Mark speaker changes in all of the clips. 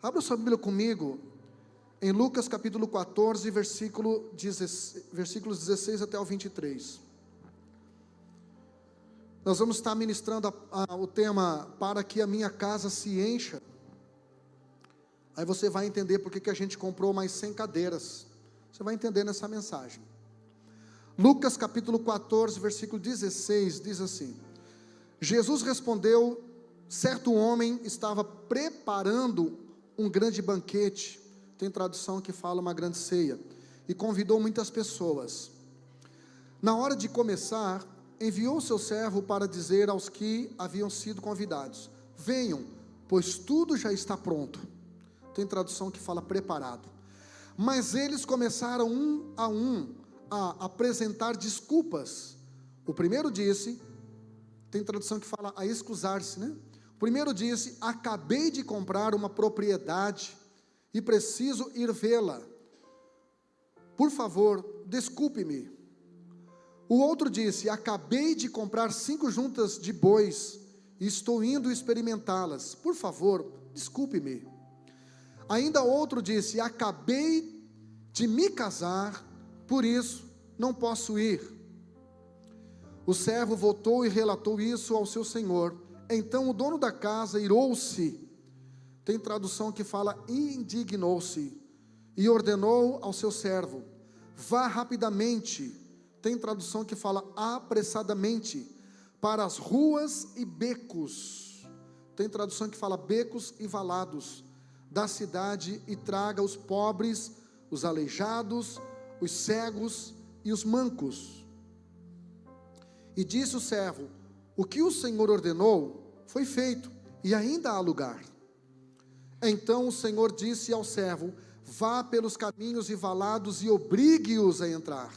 Speaker 1: Abra sua Bíblia comigo em Lucas capítulo 14, versículos 16 até o 23. Nós vamos estar ministrando o tema para que a minha casa se encha. Aí você vai entender por que a gente comprou mais 100 cadeiras. Você vai entender nessa mensagem. Lucas capítulo 14, versículo 16, diz assim: Jesus respondeu: certo homem estava preparando um grande banquete, tem tradução que fala uma grande ceia, e convidou muitas pessoas. Na hora de começar, enviou seu servo para dizer aos que haviam sido convidados: venham, pois tudo já está pronto. Tem tradução que fala preparado. Mas eles começaram um a apresentar desculpas. O primeiro disse, tem tradução que fala a excusar-se, né? O primeiro disse: acabei de comprar uma propriedade e preciso ir vê-la. Por favor, desculpe-me. O outro disse: acabei de comprar 5 juntas de bois e estou indo experimentá-las. Por favor, desculpe-me. Ainda outro disse: acabei de me casar, por isso não posso ir. O servo voltou e relatou isso ao seu senhor. Então o dono da casa irou-se, tem tradução que fala indignou-se, e ordenou ao seu servo: vá rapidamente, tem tradução que fala apressadamente, para as ruas e becos, tem tradução que fala becos e valados da cidade, e traga os pobres, os aleijados, os cegos e os mancos. E disse o servo: o que o Senhor ordenou foi feito, e ainda há lugar. Então o Senhor disse ao servo: vá pelos caminhos e valados e obrigue-os a entrar.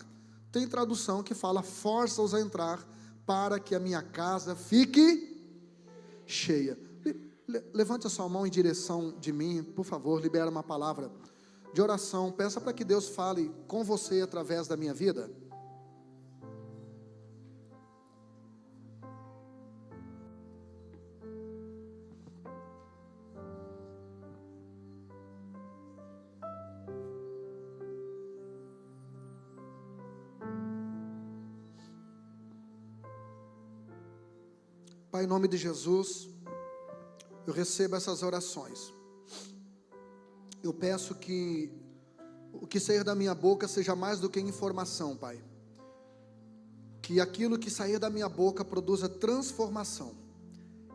Speaker 1: Tem tradução que fala força-os a entrar, para que a minha casa fique cheia. Levante a sua mão em direção de mim, por favor, libera uma palavra de oração, peça para que Deus fale com você através da minha vida. Pai, em nome de Jesus, eu recebo essas orações. Eu peço que o que sair da minha boca seja mais do que informação, Pai. Que aquilo que sair da minha boca produza transformação,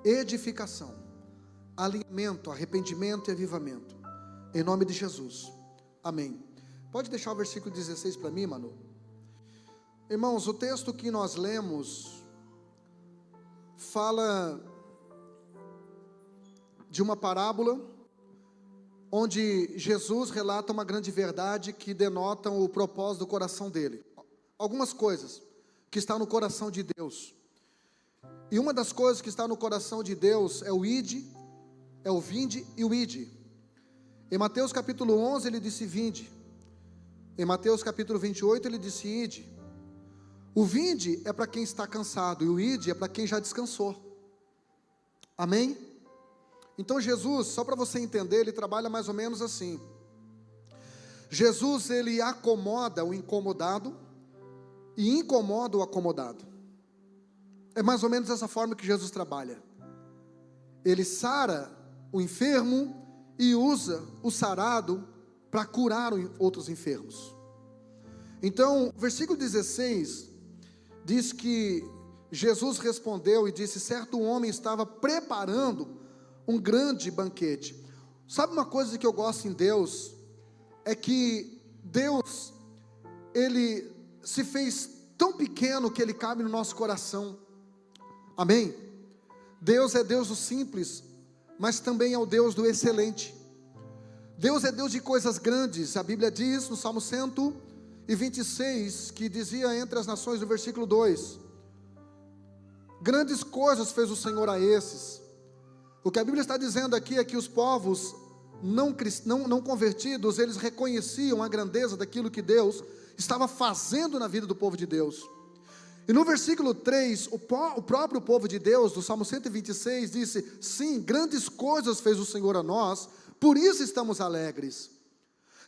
Speaker 1: edificação, alinhamento, arrependimento e avivamento. Em nome de Jesus, amém. Pode deixar o versículo 16 para mim, Manu? Irmãos, o texto que nós lemos fala de uma parábola onde Jesus relata uma grande verdade que denotam o propósito do coração dele. Algumas coisas que estão no coração de Deus. E uma das coisas que está no coração de Deus é o ide, é o vinde e o ide. Em Mateus capítulo 11 ele disse vinde. Em Mateus capítulo 28 ele disse ide. O vinde é para quem está cansado e o ide é para quem já descansou. Amém? Então Jesus, só para você entender, ele trabalha mais ou menos assim. Jesus, ele acomoda o incomodado e incomoda o acomodado. É mais ou menos dessa forma que Jesus trabalha. Ele sara o enfermo e usa o sarado para curar outros enfermos. Então, o versículo 16 diz que Jesus respondeu e disse: certo homem estava preparando um grande banquete. Sabe uma coisa que eu gosto em Deus? É que Deus, ele se fez tão pequeno que ele cabe no nosso coração. Amém? Deus é Deus do simples, mas também é o Deus do excelente. Deus é Deus de coisas grandes. A Bíblia diz no Salmo 126, que dizia entre as nações, no versículo 2: grandes coisas fez o Senhor a esses. O que a Bíblia está dizendo aqui é que os povos não convertidos, eles reconheciam a grandeza daquilo que Deus estava fazendo na vida do povo de Deus. E no versículo 3, o próprio povo de Deus, do Salmo 126, disse: sim, grandes coisas fez o Senhor a nós, por isso estamos alegres.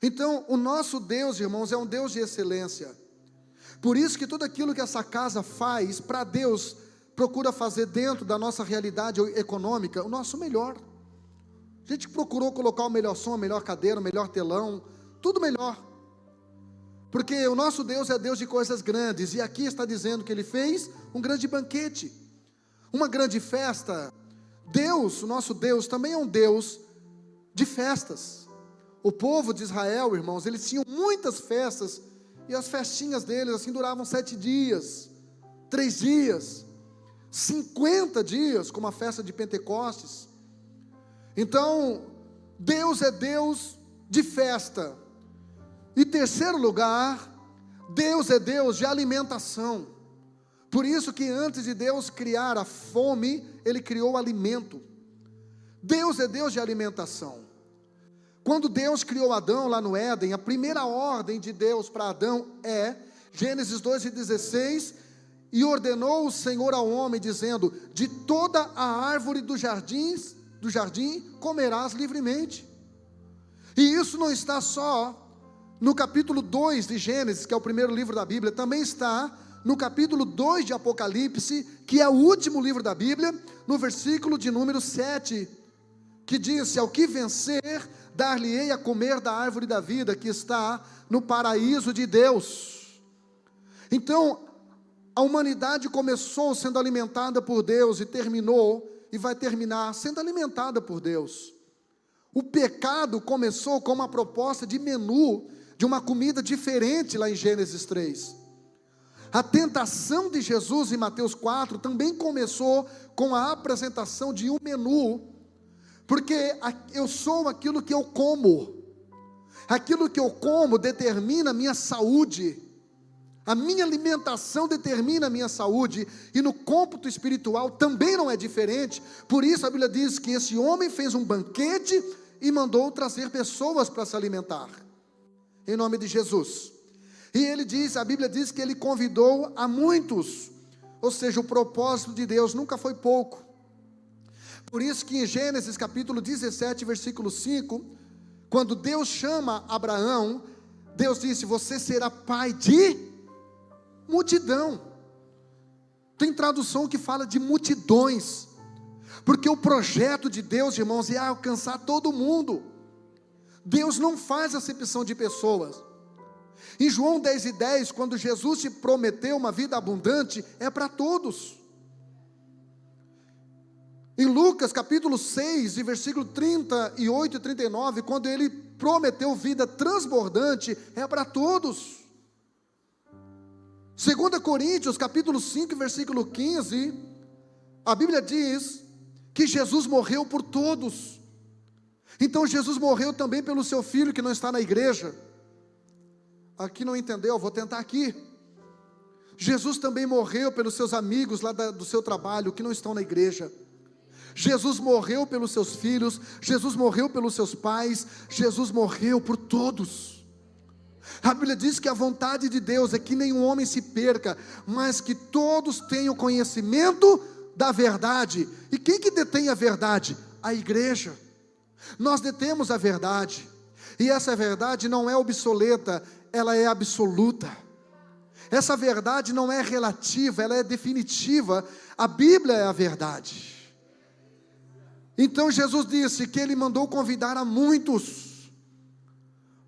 Speaker 1: Então, o nosso Deus, irmãos, é um Deus de excelência. Por isso que tudo aquilo que essa casa faz, para Deus, procura fazer dentro da nossa realidade econômica, o nosso melhor. A gente procurou colocar o melhor som, a melhor cadeira, o melhor telão, tudo melhor. Porque o nosso Deus é Deus de coisas grandes, e aqui está dizendo que Ele fez um grande banquete, uma grande festa. Deus, o nosso Deus, também é um Deus de festas. O povo de Israel, irmãos, eles tinham muitas festas, e as festinhas deles assim duravam 7 dias, 3 dias, 50 dias, como a festa de Pentecostes. Então, Deus é Deus de festa. E terceiro lugar, Deus é Deus de alimentação. Por isso que antes de Deus criar a fome, Ele criou o alimento. Deus é Deus de alimentação. Quando Deus criou Adão lá no Éden, a primeira ordem de Deus para Adão é, Gênesis 2:16, e ordenou o Senhor ao homem, dizendo: de toda a árvore do jardim comerás livremente. E isso não está só no capítulo 2 de Gênesis, que é o primeiro livro da Bíblia, também está no capítulo 2 de Apocalipse, que é o último livro da Bíblia, no versículo de número 7, que diz: ao que vencer, dar-lhe-ei a comer da árvore da vida, que está no paraíso de Deus. Então, a humanidade começou sendo alimentada por Deus, e terminou, e vai terminar sendo alimentada por Deus. O pecado começou com uma proposta de menu, de uma comida diferente lá em Gênesis 3. A tentação de Jesus em Mateus 4 também começou com a apresentação de um menu, porque eu sou aquilo que eu como. Aquilo que eu como determina a minha saúde. A minha alimentação determina a minha saúde, e no cômputo espiritual também não é diferente. Por isso a Bíblia diz que esse homem fez um banquete e mandou trazer pessoas para se alimentar, em nome de Jesus. E ele diz, a Bíblia diz que ele convidou a muitos, ou seja, o propósito de Deus nunca foi pouco. Por isso que em Gênesis capítulo 17, versículo 5, quando Deus chama Abraão, Deus disse: você será pai de multidão. Tem tradução que fala de multidões, porque o projeto de Deus, irmãos, é alcançar todo mundo. Deus não faz acepção de pessoas. Em João 10:10, quando Jesus te prometeu uma vida abundante, é para todos. Em Lucas capítulo 6, e versículo 38 e 39, quando ele prometeu vida transbordante, é para todos. 2 Coríntios capítulo 5, versículo 15, a Bíblia diz que Jesus morreu por todos. Então Jesus morreu também pelo seu filho que não está na igreja. Aqui não entendeu, vou tentar aqui. Jesus também morreu pelos seus amigos lá do seu trabalho que não estão na igreja. Jesus morreu pelos seus filhos, Jesus morreu pelos seus pais, Jesus morreu por todos. A Bíblia diz que a vontade de Deus é que nenhum homem se perca, mas que todos tenham conhecimento da verdade. E quem que detém a verdade? A igreja. Nós detemos a verdade, e essa verdade não é obsoleta, ela é absoluta. Essa verdade não é relativa, ela é definitiva. A Bíblia é a verdade. Então Jesus disse que Ele mandou convidar a muitos.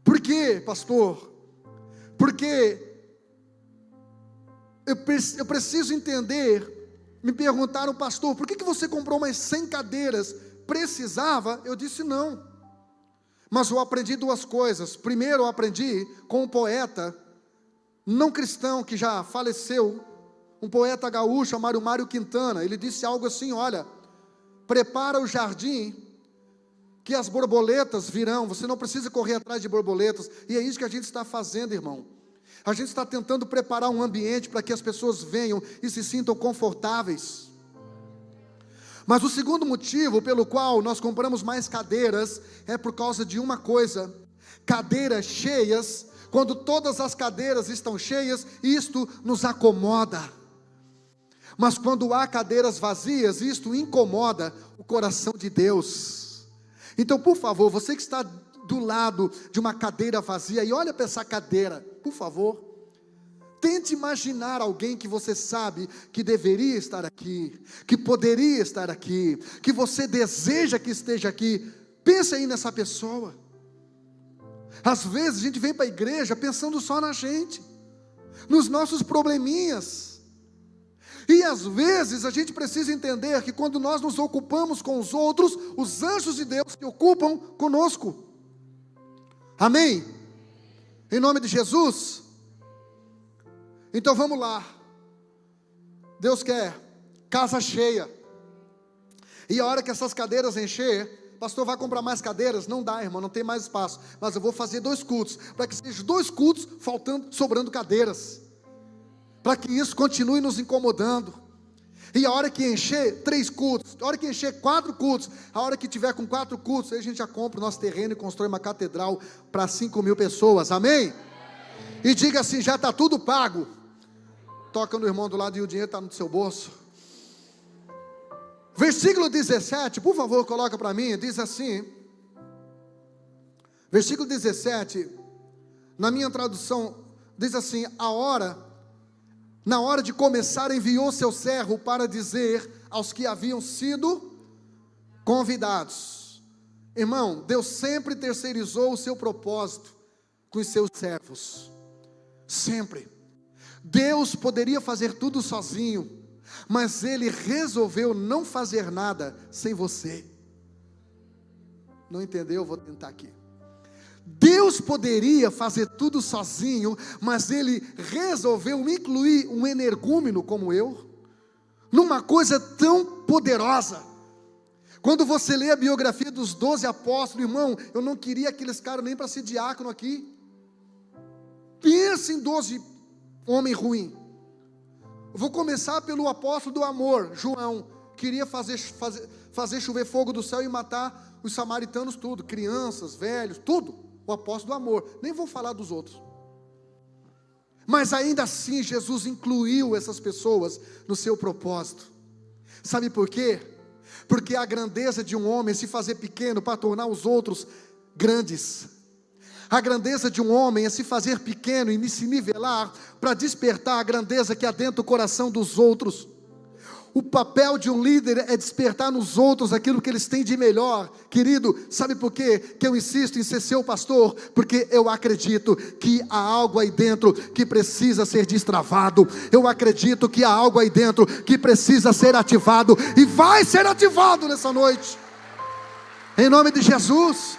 Speaker 1: Por quê, pastor? Porque eu preciso entender. Me perguntaram: pastor, por que você comprou mais 100 cadeiras? Precisava? Eu disse não. Mas eu aprendi 2 coisas. Primeiro, eu aprendi com um poeta não cristão que já faleceu, um poeta gaúcho chamado Mário Quintana. Ele disse algo assim: olha, prepara o jardim, que as borboletas virão. Você não precisa correr atrás de borboletas. E é isso que a gente está fazendo, irmão. A gente está tentando preparar um ambiente para que as pessoas venham e se sintam confortáveis. Mas o segundo motivo pelo qual nós compramos mais cadeiras é por causa de uma coisa: cadeiras cheias, quando todas as cadeiras estão cheias, isto nos acomoda. Mas quando há cadeiras vazias, isto incomoda o coração de Deus. Então, por favor, você que está do lado de uma cadeira vazia e olha para essa cadeira, por favor, tente imaginar alguém que você sabe que deveria estar aqui, que poderia estar aqui, que você deseja que esteja aqui. Pense aí nessa pessoa. Às vezes a gente vem para a igreja pensando só na gente, nos nossos probleminhas. E às vezes a gente precisa entender que quando nós nos ocupamos com os outros, os anjos de Deus se ocupam conosco. Amém? Em nome de Jesus. Então vamos lá. Deus quer casa cheia. E a hora que essas cadeiras encher, pastor, vai comprar mais cadeiras? Não dá, irmão, não tem mais espaço. Mas eu vou fazer 2 cultos, para que sejam 2 cultos sobrando cadeiras, para que isso continue nos incomodando. E a hora que encher 3 cultos, a hora que encher 4 cultos, a hora que tiver com 4 cultos, aí a gente já compra o nosso terreno e constrói uma catedral para 5.000 pessoas, amém? E diga assim, já está tudo pago. Toca no irmão do lado e o dinheiro está no seu bolso. Versículo 17, por favor, coloca para mim, diz assim, versículo 17, na minha tradução, diz assim, na hora de começar, enviou seu servo para dizer aos que haviam sido convidados. Irmão, Deus sempre terceirizou o seu propósito com os seus servos, sempre. Deus poderia fazer tudo sozinho, mas Ele resolveu não fazer nada sem você. Não entendeu? Eu vou tentar aqui. Deus poderia fazer tudo sozinho, mas Ele resolveu incluir um energúmeno como eu, numa coisa tão poderosa. Quando você lê a biografia dos 12 apóstolos, irmão, eu não queria aqueles caras nem para ser diácono aqui. Pense em 12 homens ruins. Eu vou começar pelo apóstolo do amor, João. Queria fazer chover fogo do céu e matar os samaritanos tudo, crianças, velhos, tudo. O apóstolo do amor, nem vou falar dos outros. Mas ainda assim Jesus incluiu essas pessoas no seu propósito. Sabe por quê? Porque a grandeza de um homem é se fazer pequeno para tornar os outros grandes. A grandeza de um homem é se fazer pequeno e se nivelar para despertar a grandeza que há dentro do coração dos outros. O papel de um líder é despertar nos outros aquilo que eles têm de melhor. Querido, sabe por quê que eu insisto em ser seu pastor? Porque eu acredito que há algo aí dentro que precisa ser destravado. Eu acredito que há algo aí dentro que precisa ser ativado. E vai ser ativado nessa noite, em nome de Jesus.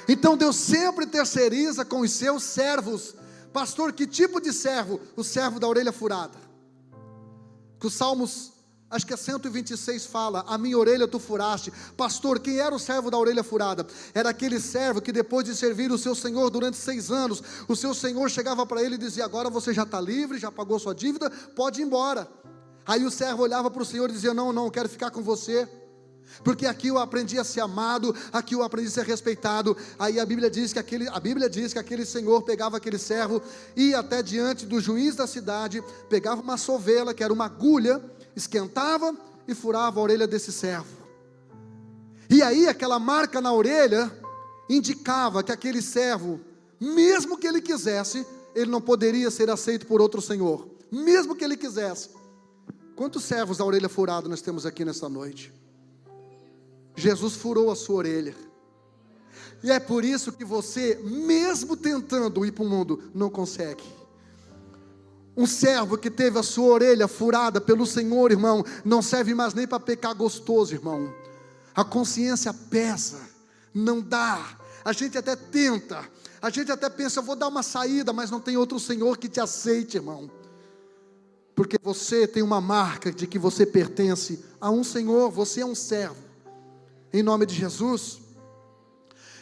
Speaker 1: Então Deus sempre terceiriza com os seus servos. Pastor, que tipo de servo? O servo da orelha furada. Que os Salmos, acho que é 126 fala, a minha orelha tu furaste. Pastor, quem era o servo da orelha furada? Era aquele servo que depois de servir o seu Senhor durante 6 anos, o seu Senhor chegava para ele e dizia, agora você já está livre, já pagou sua dívida, pode ir embora. Aí o servo olhava para o Senhor e dizia, não, quero ficar com você, porque aqui eu aprendi a ser amado, aqui eu aprendi a ser respeitado. Aí a Bíblia diz que aquele senhor pegava aquele servo, ia até diante do juiz da cidade, pegava uma sovela, que era uma agulha, esquentava e furava a orelha desse servo. E aí aquela marca na orelha indicava que aquele servo, mesmo que ele quisesse, ele não poderia ser aceito por outro senhor, mesmo que ele quisesse. Quantos servos da orelha furada nós temos aqui nessa noite? Jesus furou a sua orelha. E é por isso que você, mesmo tentando ir para o mundo, não consegue. Um servo que teve a sua orelha furada pelo Senhor, irmão, não serve mais nem para pecar gostoso, irmão. A consciência pesa, não dá. A gente até tenta, a gente até pensa, eu vou dar uma saída, mas não tem outro Senhor que te aceite, irmão. Porque você tem uma marca de que você pertence a um Senhor, você é um servo. Em nome de Jesus.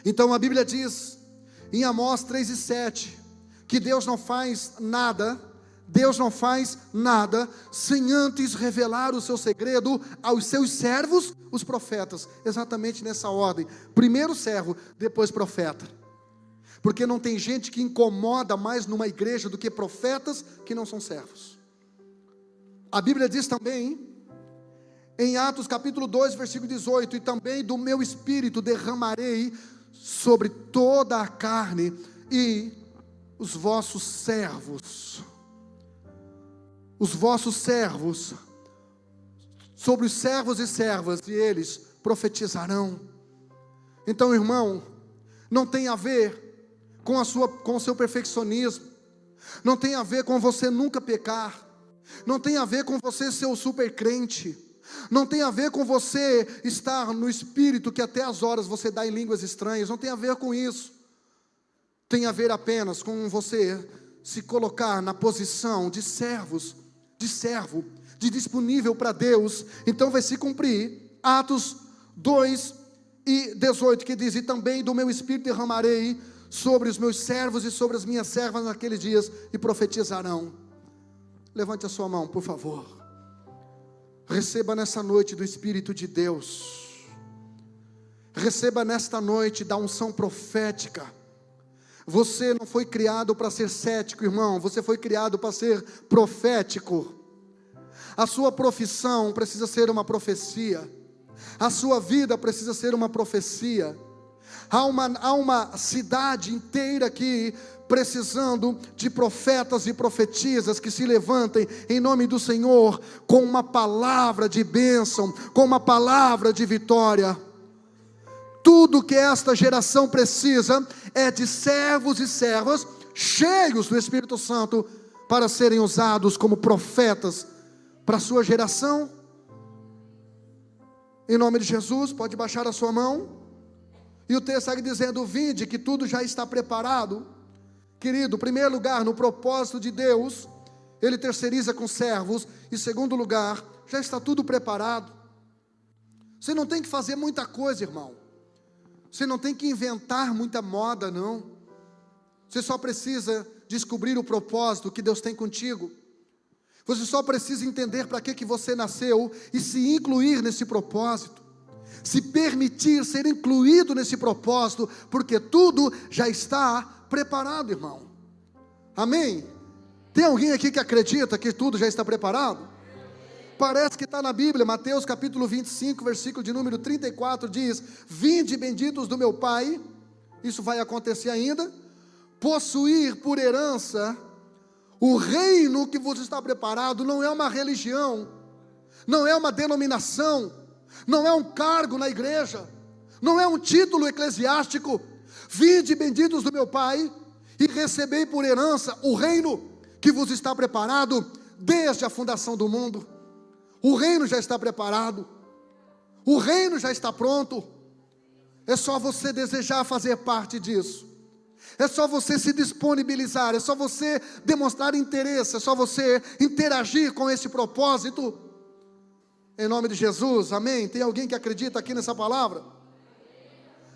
Speaker 1: Então a Bíblia diz em Amós 3:7 que Deus não faz nada sem antes revelar o seu segredo aos seus servos, os profetas. Exatamente nessa ordem: primeiro servo, depois profeta. Porque não tem gente que incomoda mais numa igreja do que profetas que não são servos. A Bíblia diz também Em Atos capítulo 2, versículo 18: e também do meu espírito derramarei sobre toda a carne, e os vossos servos, sobre os servos e servas, e eles profetizarão. Então, irmão, não tem a ver com o seu perfeccionismo, não tem a ver com você nunca pecar, não tem a ver com você ser o super crente, não tem a ver com você estar no espírito que até as horas você dá em línguas estranhas, não tem a ver com isso. Tem a ver apenas com você se colocar na posição de servo, de disponível para Deus. Então vai se cumprir Atos 2:18, que diz: e também do meu espírito derramarei sobre os meus servos e sobre as minhas servas naqueles dias, e profetizarão. Levante a sua mão, por favor. Receba nessa noite do Espírito de Deus. Receba nesta noite da unção profética. Você não foi criado para ser cético, irmão. Você foi criado para ser profético. A sua profissão precisa ser uma profecia. A sua vida precisa ser uma profecia. Há uma cidade inteira aqui precisando de profetas e profetisas que se levantem em nome do Senhor com uma palavra de bênção, com uma palavra de vitória. Tudo que esta geração precisa é de servos e servas cheios do Espírito Santo para serem usados como profetas para a sua geração. Em nome de Jesus, pode baixar a sua mão. E o texto segue dizendo: vinde que tudo já está preparado. Querido, em primeiro lugar, no propósito de Deus, Ele terceiriza com servos. Em segundo lugar, já está tudo preparado. Você não tem que fazer muita coisa, irmão. Você não tem que inventar muita moda, não. Você só precisa descobrir o propósito que Deus tem contigo. Você só precisa entender para que você nasceu e se incluir nesse propósito. Se permitir ser incluído nesse propósito, porque tudo já está preparado, irmão. Amém? Tem alguém aqui que acredita que tudo já está preparado? Parece que está na Bíblia. Mateus capítulo 25, versículo de número 34 diz: vinde benditos do meu Pai. Isso vai acontecer ainda. Possuir por herança o reino que vos está preparado. Não é uma religião, não é uma denominação, não é um cargo na igreja, não é um título eclesiástico. Vinde benditos do meu Pai, e recebei por herança o reino que vos está preparado desde a fundação do mundo. O reino já está preparado, o reino já está pronto. É só você desejar fazer parte disso, é só você se disponibilizar, é só você demonstrar interesse, é só você interagir com esse propósito. Em nome de Jesus, amém? Tem alguém que acredita aqui nessa palavra?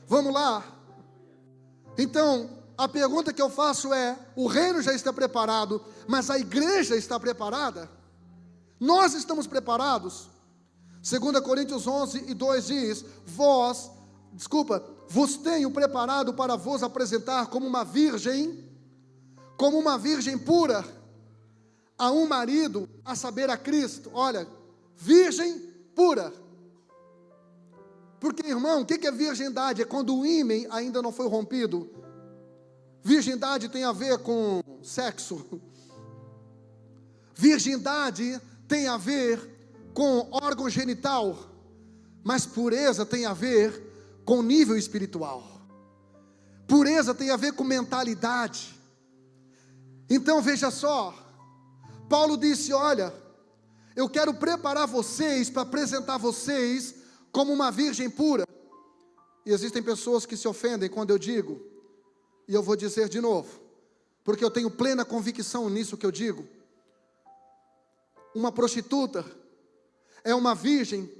Speaker 1: Vamos lá. Então, a pergunta que eu faço é: o reino já está preparado, mas a igreja está preparada? Nós estamos preparados? 2 Coríntios 11:2 diz: vos tenho preparado para vos apresentar como uma virgem pura, a um marido, a saber, a Cristo. Olha, virgem pura. Porque, irmão, o que é virgindade? É quando o ímen ainda não foi rompido. Virgindade tem a ver com sexo. Virgindade tem a ver com órgão genital. Mas pureza tem a ver com nível espiritual. Pureza tem a ver com mentalidade. Então veja só, Paulo disse: olha, eu quero preparar vocês para apresentar vocês como uma virgem pura. E existem pessoas que se ofendem quando eu digo, e eu vou dizer de novo, porque eu tenho plena convicção nisso que eu digo. Uma prostituta é uma virgem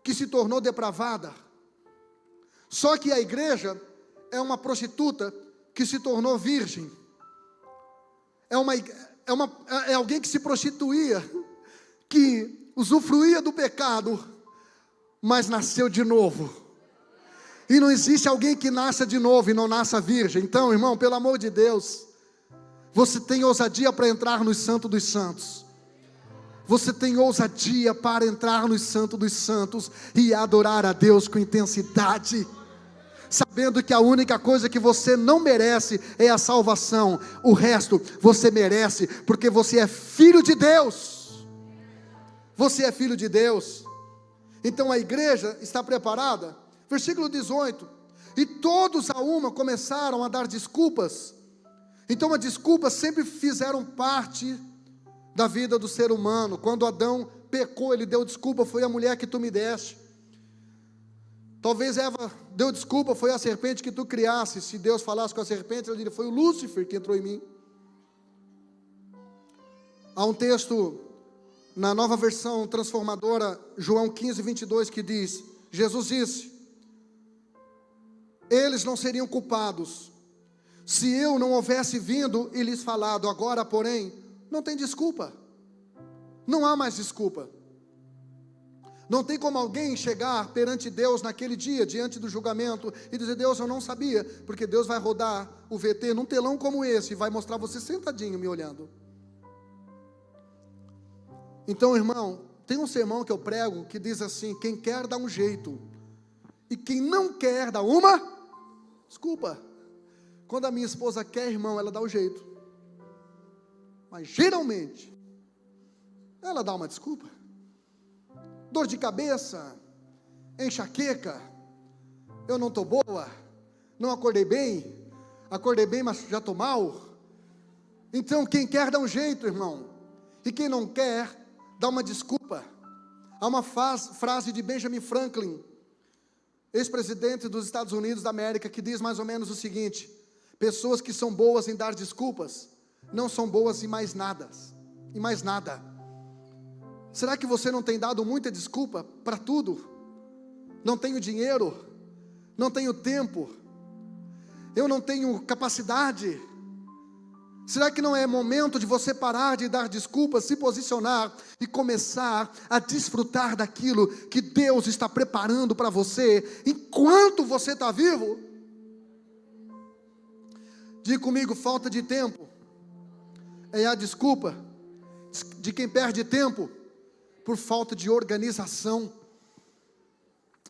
Speaker 1: que se tornou depravada. Só que a igreja é uma prostituta que se tornou virgem. É alguém que se prostituía, que usufruía do pecado, mas nasceu de novo. E não existe alguém que nasça de novo e não nasça virgem. Então, irmão, pelo amor de Deus, você tem ousadia para entrar no Santo dos Santos. você tem ousadia para entrar no Santo dos Santos e adorar a Deus com intensidade, sabendo que a única coisa que você não merece é a salvação, o resto você merece, porque você é filho de Deus. Você é filho de Deus. Então a igreja está preparada? Versículo 18: e todos a uma começaram a dar desculpas. Então a desculpa sempre fizeram parte da vida do ser humano. Quando Adão pecou, ele deu desculpa: foi a mulher que tu me deste. Talvez Eva deu desculpa: foi a serpente que tu criaste. Se Deus falasse com a serpente, ela diria: foi o Lúcifer que entrou em mim. Há um texto na Nova Versão Transformadora, João 15, 22, que diz: Jesus disse: eles não seriam culpados se eu não houvesse vindo e lhes falado. Agora, porém, não tem desculpa. Não há mais desculpa. Não tem como alguém chegar perante Deus naquele dia, diante do julgamento, e dizer: Deus, eu não sabia. Porque Deus vai rodar o VT num telão como esse e vai mostrar você sentadinho me olhando. Então, irmão, tem um sermão que eu prego que diz assim: quem quer dá um jeito, e quem não quer dá uma desculpa. Quando a minha esposa quer, irmão, ela dá o jeito, mas geralmente ela dá uma desculpa. Dor de cabeça, enxaqueca, eu não estou boa, não acordei bem, mas já estou mal. Então quem quer dá um jeito, irmão, e quem não quer dá uma desculpa. Há uma frase de Benjamin Franklin, ex-presidente dos Estados Unidos da América, que diz mais ou menos o seguinte: pessoas que são boas em dar desculpas, não são boas em mais nada. Será que você não tem dado muita desculpa para tudo? Não tenho dinheiro, não tenho tempo, eu não tenho capacidade. Será que não é momento de você parar de dar desculpas, se posicionar e começar a desfrutar daquilo que Deus está preparando para você, enquanto você está vivo? Diga comigo: falta de tempo é a desculpa de quem perde tempo por falta de organização.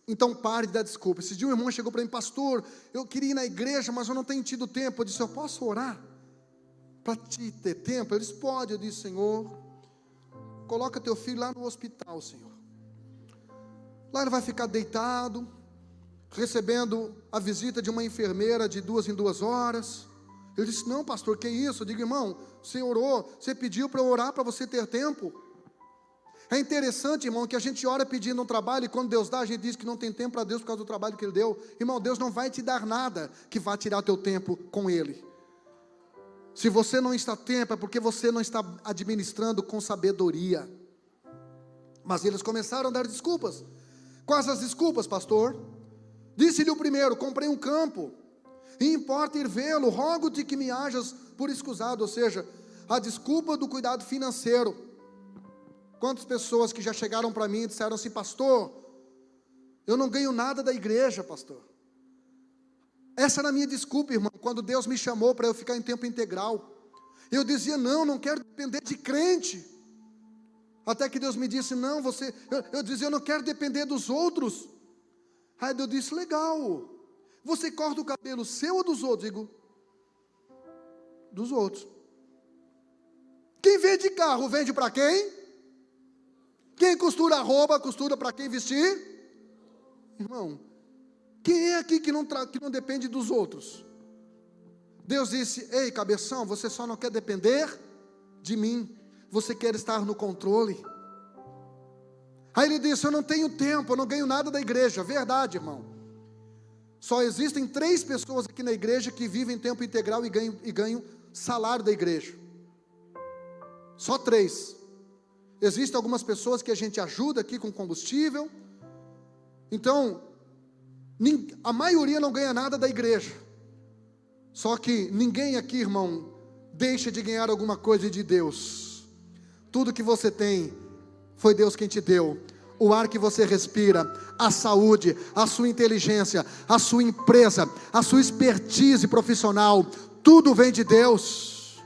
Speaker 1: Então pare de dar desculpa. Esse dia um irmão chegou para mim: pastor, eu queria ir na igreja, mas eu não tenho tido tempo. Eu disse: eu posso orar para te ter tempo? Ele disse: pode. Eu disse: Senhor, coloca teu filho lá no hospital, Senhor. Lá ele vai ficar deitado, recebendo a visita de uma enfermeira de 2 em 2 horas. Eu disse: não, pastor, que isso? Eu digo: irmão, você orou, você pediu para eu orar para você ter tempo. É interessante, irmão, que a gente ora pedindo um trabalho, e quando Deus dá, a gente diz que não tem tempo para Deus por causa do trabalho que Ele deu. Irmão, Deus não vai te dar nada que vá tirar o teu tempo com Ele. Se você não está tempo, é porque você não está administrando com sabedoria. Mas eles começaram a dar desculpas. Quais as desculpas, pastor? Disse-lhe o primeiro: comprei um campo, e importa ir vê-lo, rogo-te que me hajas por escusado. Ou seja, a desculpa do cuidado financeiro. Quantas pessoas que já chegaram para mim e disseram assim: pastor, eu não ganho nada da igreja, pastor. Essa era a minha desculpa, irmão, quando Deus me chamou para eu ficar em tempo integral. Eu dizia: não quero depender de crente. Até que Deus me disse: não, você... Eu dizia: eu não quero depender dos outros. Aí Deus disse: legal, você corta o cabelo seu ou dos outros? Eu digo: dos outros. Quem vende carro, vende para quem? Quem costura a roupa, costura para quem vestir? Irmão, quem é aqui que não depende dos outros? Deus disse: ei, cabeção, você só não quer depender de mim, você quer estar no controle. Aí ele disse: eu não tenho tempo, eu não ganho nada da igreja. Verdade, irmão. Só existem 3 pessoas aqui na igreja que vivem em tempo integral e ganham salário da igreja. Só 3. Existem algumas pessoas que a gente ajuda aqui com combustível. Então, a maioria não ganha nada da igreja. Só que ninguém aqui, irmão, deixa de ganhar alguma coisa de Deus. Tudo que você tem, foi Deus quem te deu. O ar que você respira, a saúde, a sua inteligência, a sua empresa, a sua expertise profissional, tudo vem de Deus.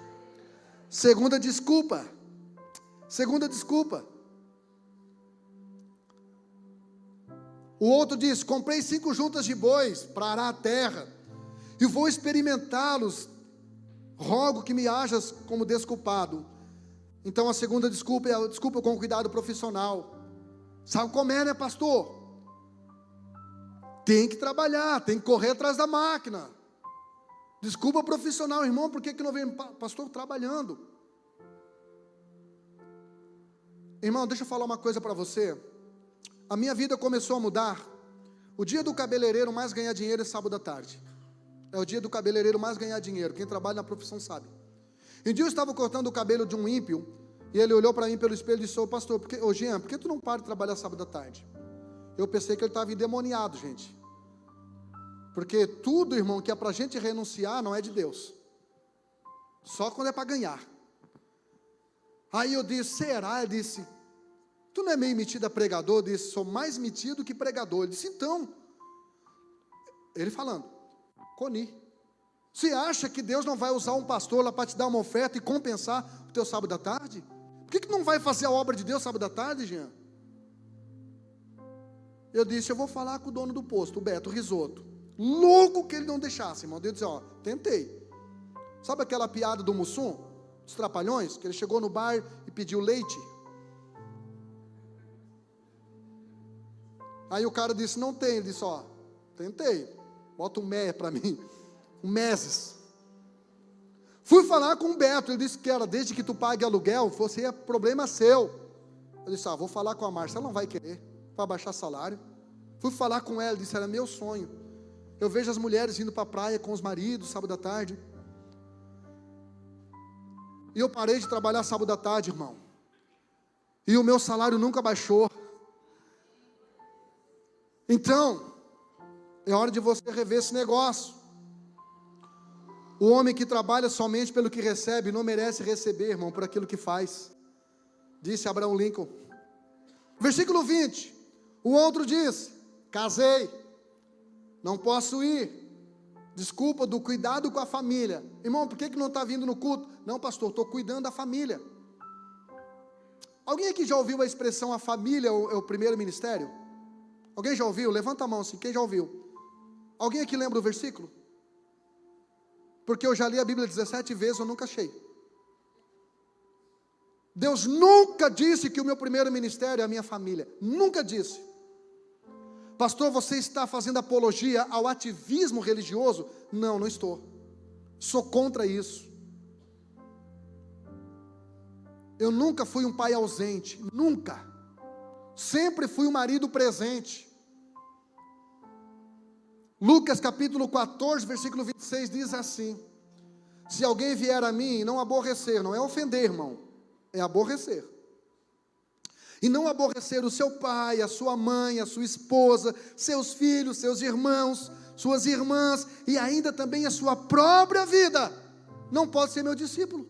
Speaker 1: Segunda desculpa: Segunda desculpa. O outro diz: comprei 5 juntas de bois para arar a terra, e vou experimentá-los, rogo que me hajas como desculpado. Então a segunda desculpa é a desculpa com cuidado profissional. Sabe como é, né, pastor? Tem que trabalhar, tem que correr atrás da máquina. Desculpa profissional, irmão, por que não vem? Pastor, trabalhando. Irmão, deixa eu falar uma coisa para você. A minha vida começou a mudar. O dia do cabeleireiro mais ganhar dinheiro é sábado à tarde. É o dia do cabeleireiro mais ganhar dinheiro. Quem trabalha na profissão sabe. Um dia eu estava cortando o cabelo de um ímpio, e ele olhou para mim pelo espelho e disse: ô pastor, Jean, por que tu não para de trabalhar sábado à tarde? Eu pensei que ele estava endemoniado, gente. Porque tudo, irmão, que é para a gente renunciar, não é de Deus. Só quando é para ganhar. Aí eu disse: será? Ele disse: tu não é meio metido a pregador? Eu disse: sou mais metido que pregador. Ele disse: então. Ele falando: Coni, você acha que Deus não vai usar um pastor lá para te dar uma oferta e compensar o teu sábado à tarde? Por que não vai fazer a obra de Deus sábado à tarde, Jean? Eu disse: eu vou falar com o dono do posto, o Beto Risotto. Louco que ele não deixasse, irmão. Eu disse: ó, tentei. Sabe aquela piada do Mussum, dos Trapalhões, que ele chegou no bar e pediu leite? Aí o cara disse: não tem. Ele disse: ó, tentei, bota um mé para mim, um meses. Fui falar com o Beto, ele disse que era: desde que tu pague aluguel, você é problema seu. Eu disse: vou falar com a Márcia, ela não vai querer, vai baixar salário. Fui falar com ela, disse: era meu sonho. Eu vejo as mulheres indo para a praia com os maridos, sábado à tarde. E eu parei de trabalhar sábado à tarde, irmão. E o meu salário nunca baixou. Então, é hora de você rever esse negócio. O homem que trabalha somente pelo que recebe, não merece receber, irmão, por aquilo que faz. Disse Abraham Lincoln. Versículo 20. O outro diz: casei, não posso ir. Desculpa do cuidado com a família. Irmão, por que não está vindo no culto? Não, pastor, estou cuidando da família. Alguém aqui já ouviu a expressão: a família é o primeiro ministério? Alguém já ouviu? Levanta a mão assim, quem já ouviu? Alguém aqui lembra o versículo? Porque eu já li a Bíblia 17 vezes, eu nunca achei. Deus nunca disse que o meu primeiro ministério é a minha família. Nunca disse. Pastor, você está fazendo apologia ao ativismo religioso? Não, não estou. Sou contra isso. Eu nunca fui um pai ausente, nunca. Sempre fui um marido presente. Lucas capítulo 14, versículo 26 diz assim: se alguém vier a mim e não aborrecer, não é ofender, irmão, é aborrecer. E não aborrecer o seu pai, a sua mãe, a sua esposa, seus filhos, seus irmãos, suas irmãs, e ainda também a sua própria vida, não pode ser meu discípulo.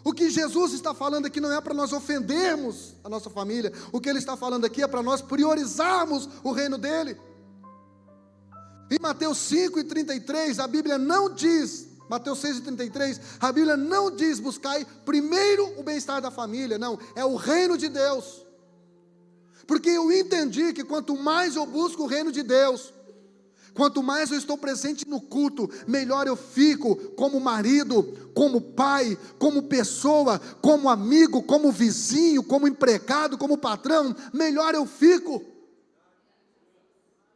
Speaker 1: O que Jesus está falando aqui não é para nós ofendermos a nossa família. O que Ele está falando aqui é para nós priorizarmos o reino dEle. Em Mateus 5:33, a Bíblia não diz, Mateus 6:33, a Bíblia não diz: buscai primeiro o bem-estar da família. Não, é o reino de Deus. Porque eu entendi que quanto mais eu busco o reino de Deus, quanto mais eu estou presente no culto, melhor eu fico como marido, como pai, como pessoa, como amigo, como vizinho, como empregado, como patrão, melhor eu fico.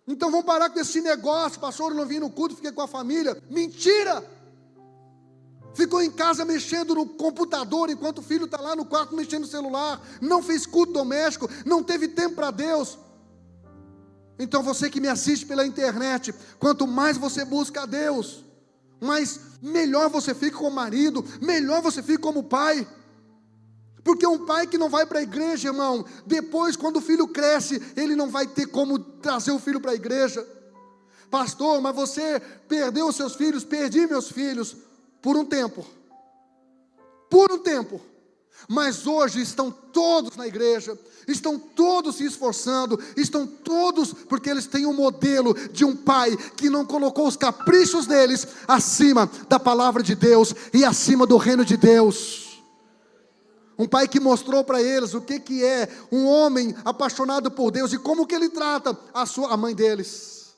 Speaker 1: Então vamos parar com esse negócio: pastor, eu não vim no culto, fiquei com a família. Mentira! Ficou em casa mexendo no computador, enquanto o filho está lá no quarto mexendo no celular, não fez culto doméstico, não teve tempo para Deus. Então você que me assiste pela internet, quanto mais você busca a Deus, mais melhor você fica como marido, melhor você fica como pai. Porque um pai que não vai para a igreja, irmão, depois quando o filho cresce, ele não vai ter como trazer o filho para a igreja. Pastor, mas você perdeu os seus filhos? Perdi meus filhos por um tempo. Por um tempo. Mas hoje estão todos na igreja, estão todos se esforçando, estão todos, porque eles têm um modelo de um pai que não colocou os caprichos deles acima da palavra de Deus e acima do reino de Deus. Um pai que mostrou para eles o que é um homem apaixonado por Deus e como que ele trata a mãe deles.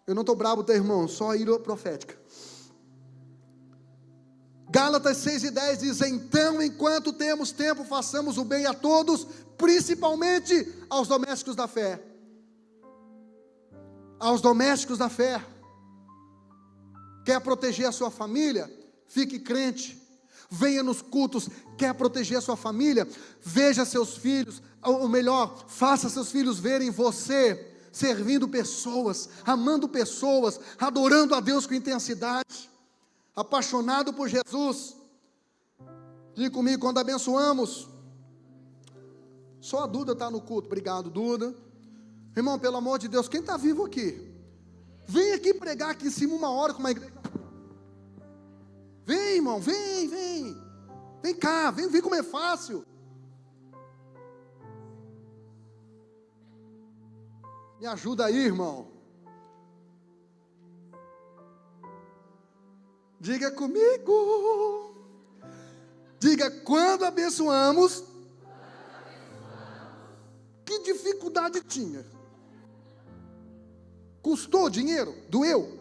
Speaker 1: Eu não estou bravo, tá, irmão? Só a ira profética. Gálatas 6:10 diz: então, enquanto temos tempo, façamos o bem a todos, principalmente aos domésticos da fé. Aos domésticos da fé. Quer proteger a sua família? Fique crente. Venha nos cultos. Quer proteger a sua família? Veja seus filhos, ou melhor, faça seus filhos verem você servindo pessoas, amando pessoas, adorando a Deus com intensidade, apaixonado por Jesus. Diga comigo, quando abençoamos. Só a Duda está no culto. Obrigado, Duda. Irmão, pelo amor de Deus, quem está vivo aqui? Vem aqui pregar aqui em cima 1 hora com uma igreja. Vem, irmão, vem. Vem cá, vem como é fácil. Me ajuda aí, irmão. Diga comigo. Diga, quando abençoamos. Que dificuldade tinha? Custou dinheiro? Doeu?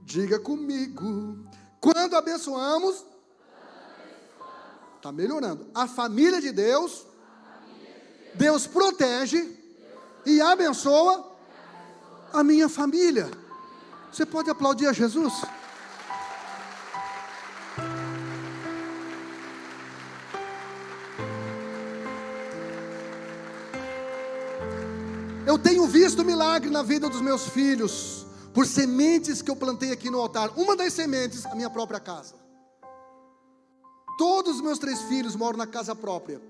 Speaker 1: Diga comigo. Quando abençoamos. Está melhorando. A família de Deus. Deus protege e abençoa a minha família. Você pode aplaudir a Jesus? Eu tenho visto milagre na vida dos meus filhos, por sementes que eu plantei aqui no altar. Uma das sementes, a minha própria casa. Todos os meus 3 filhos moram na casa própria,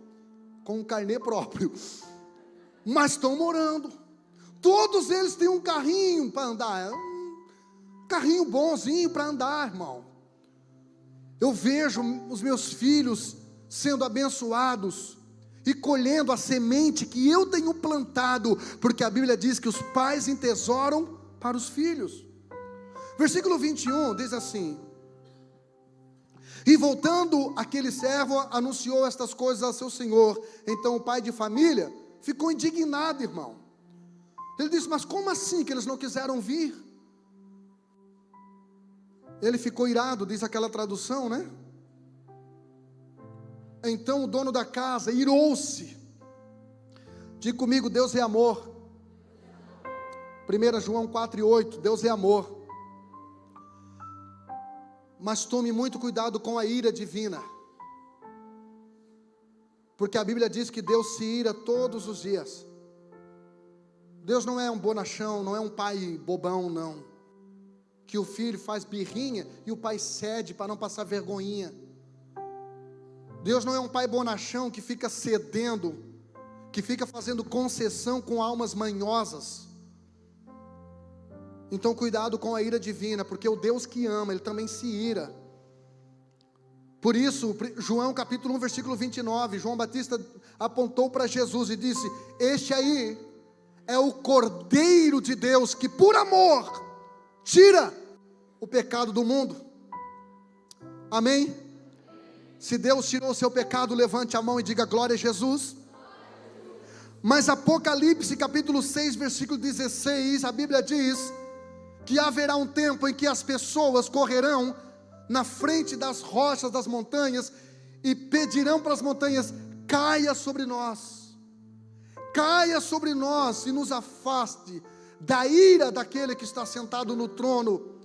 Speaker 1: com um carnê próprio, mas estão morando. Todos eles têm um carrinho para andar, um carrinho bonzinho para andar, irmão. Eu vejo os meus filhos sendo abençoados e colhendo a semente que eu tenho plantado, porque a Bíblia diz que os pais entesouram para os filhos. Versículo 21 diz assim: e voltando aquele servo, anunciou estas coisas a seu senhor. Então o pai de família ficou indignado, irmão. Ele disse: mas como assim que eles não quiseram vir? Ele ficou irado, diz aquela tradução, né? Então o dono da casa irou-se. Diga comigo, Deus é amor. 1 João 4:8, Deus é amor. Mas tome muito cuidado com a ira divina, porque a Bíblia diz que Deus se ira todos os dias. Deus não é um bonachão, não é um pai bobão, não, que o filho faz birrinha e o pai cede para não passar vergonhinha. Deus não é um pai bonachão que fica cedendo, que fica fazendo concessão com almas manhosas. Então cuidado com a ira divina, porque o Deus que ama, Ele também se ira. Por isso, João capítulo 1, versículo 29, João Batista apontou para Jesus e disse: este aí é o Cordeiro de Deus, que por amor tira o pecado do mundo. Amém? Se Deus tirou o seu pecado, levante a mão e diga glória a Jesus. Mas Apocalipse capítulo 6, versículo 16, a Bíblia diz que haverá um tempo em que as pessoas correrão na frente das rochas das montanhas e pedirão para as montanhas: caia sobre nós e nos afaste da ira daquele que está sentado no trono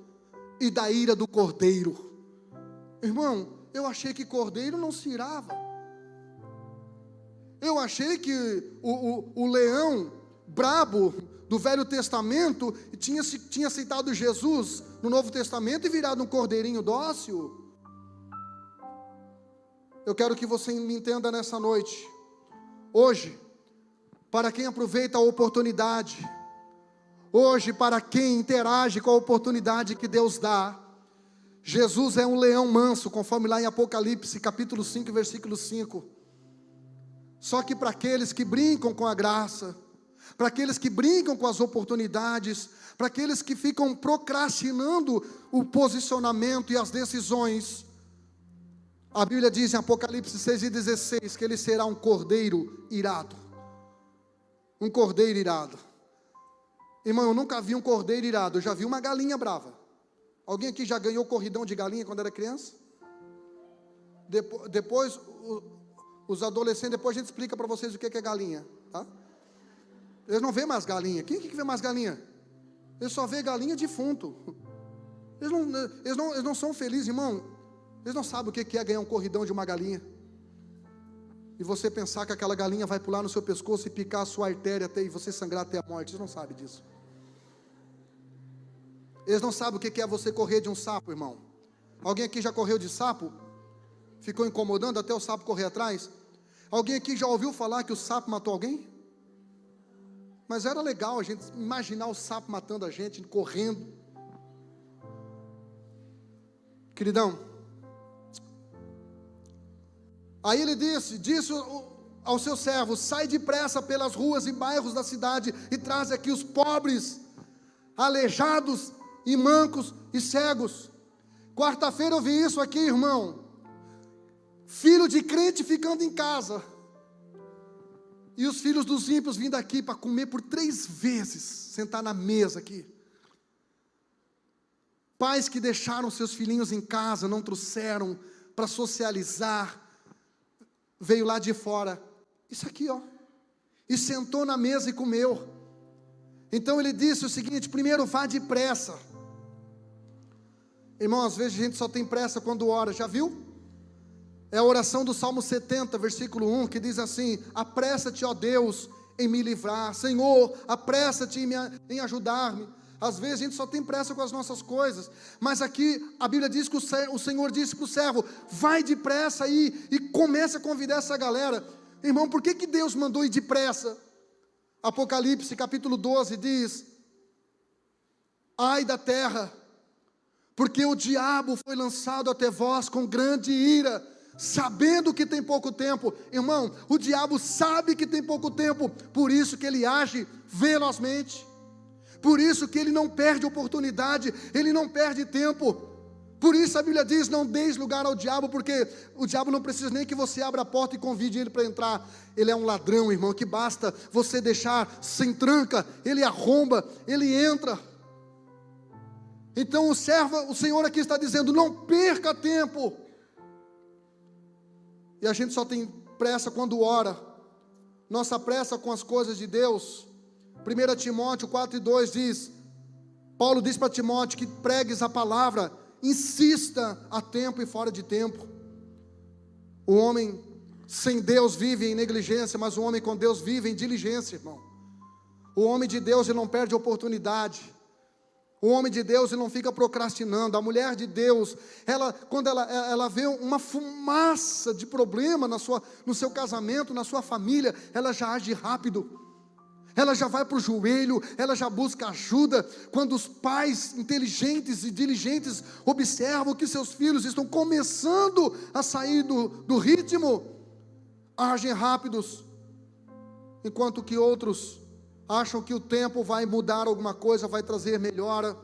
Speaker 1: e da ira do Cordeiro. Irmão, eu achei que Cordeiro não se irava. Eu achei que o leão brabo do Velho Testamento tinha aceitado Jesus no Novo Testamento e virado um cordeirinho dócil. Eu quero que você me entenda nessa noite. Hoje, para quem aproveita a oportunidade, hoje para quem interage com a oportunidade que Deus dá, Jesus é um leão manso, conforme lá em Apocalipse capítulo 5, versículo 5. Só que para aqueles que brincam com a graça, para aqueles que brincam com as oportunidades, para aqueles que ficam procrastinando o posicionamento e as decisões, A Bíblia diz em Apocalipse 6:16 que ele será um cordeiro irado. Um cordeiro irado. Irmão, eu nunca vi um cordeiro irado, eu já vi uma galinha brava. Alguém aqui já ganhou corridão de galinha quando era criança? Depois, os adolescentes, depois a gente explica para vocês o que é galinha, tá? Eles não vê mais galinha. Quem que vê mais galinha? Eles só vê galinha defunto. Eles não são felizes, irmão. Eles não sabem o que é ganhar um corridão de uma galinha. E você pensar que aquela galinha vai pular no seu pescoço e picar a sua artéria e você sangrar até a morte. Eles não sabem disso. Eles não sabem o que é você correr de um sapo, irmão. Alguém aqui já correu de sapo? Ficou incomodando até o sapo correr atrás? Alguém aqui já ouviu falar que o sapo matou alguém? Mas era legal a gente imaginar o sapo matando a gente, correndo. Queridão, aí ele disse ao seu servo: sai depressa pelas ruas e bairros da cidade e traz aqui os pobres, aleijados e mancos e cegos. Quarta-feira eu vi isso aqui, irmão. Filho de crente ficando em casa, e os filhos dos ímpios vindo aqui para comer por 3 vezes, sentar na mesa aqui. Pais que deixaram seus filhinhos em casa, não trouxeram para socializar, veio lá de fora, isso aqui ó, e sentou na mesa e comeu. Então ele disse o seguinte: primeiro vá depressa. Irmão, às vezes a gente só tem pressa quando ora, já viu? É a oração do Salmo 70, versículo 1, que diz assim: apressa-te, ó Deus, em me livrar. Senhor, apressa-te em ajudar-me. Às vezes a gente só tem pressa com as nossas coisas, mas aqui a Bíblia diz que o Senhor disse para o servo: vai depressa aí e comece a convidar essa galera. Irmão, por que Deus mandou ir depressa? Apocalipse capítulo 12 diz: ai da terra, porque o diabo foi lançado até vós com grande ira, sabendo que tem pouco tempo. Irmão, o diabo sabe que tem pouco tempo, por isso que ele age velozmente, por isso que ele não perde oportunidade, ele não perde tempo. Por isso a Bíblia diz: não deis lugar ao diabo, porque o diabo não precisa nem que você abra a porta e convide ele para entrar. Ele é um ladrão, irmão, que basta você deixar sem tranca, ele arromba, ele entra. Então o Senhor aqui está dizendo: não perca tempo. E a gente só tem pressa quando ora. Nossa pressa com as coisas de Deus. 1 Timóteo 4:2 diz, Paulo diz para Timóteo que pregues a palavra, insista a tempo e fora de tempo. O homem sem Deus vive em negligência, mas o homem com Deus vive em diligência, irmão. O homem de Deus, ele não perde oportunidade. O homem de Deus, ele não fica procrastinando. A mulher de Deus, quando ela vê uma fumaça de problema no seu casamento, na sua família, ela já age rápido. Ela já vai para o joelho, ela já busca ajuda. Quando os pais inteligentes e diligentes observam que seus filhos estão começando a sair do ritmo, agem rápidos. Enquanto que outros acham que o tempo vai mudar alguma coisa, vai trazer melhora,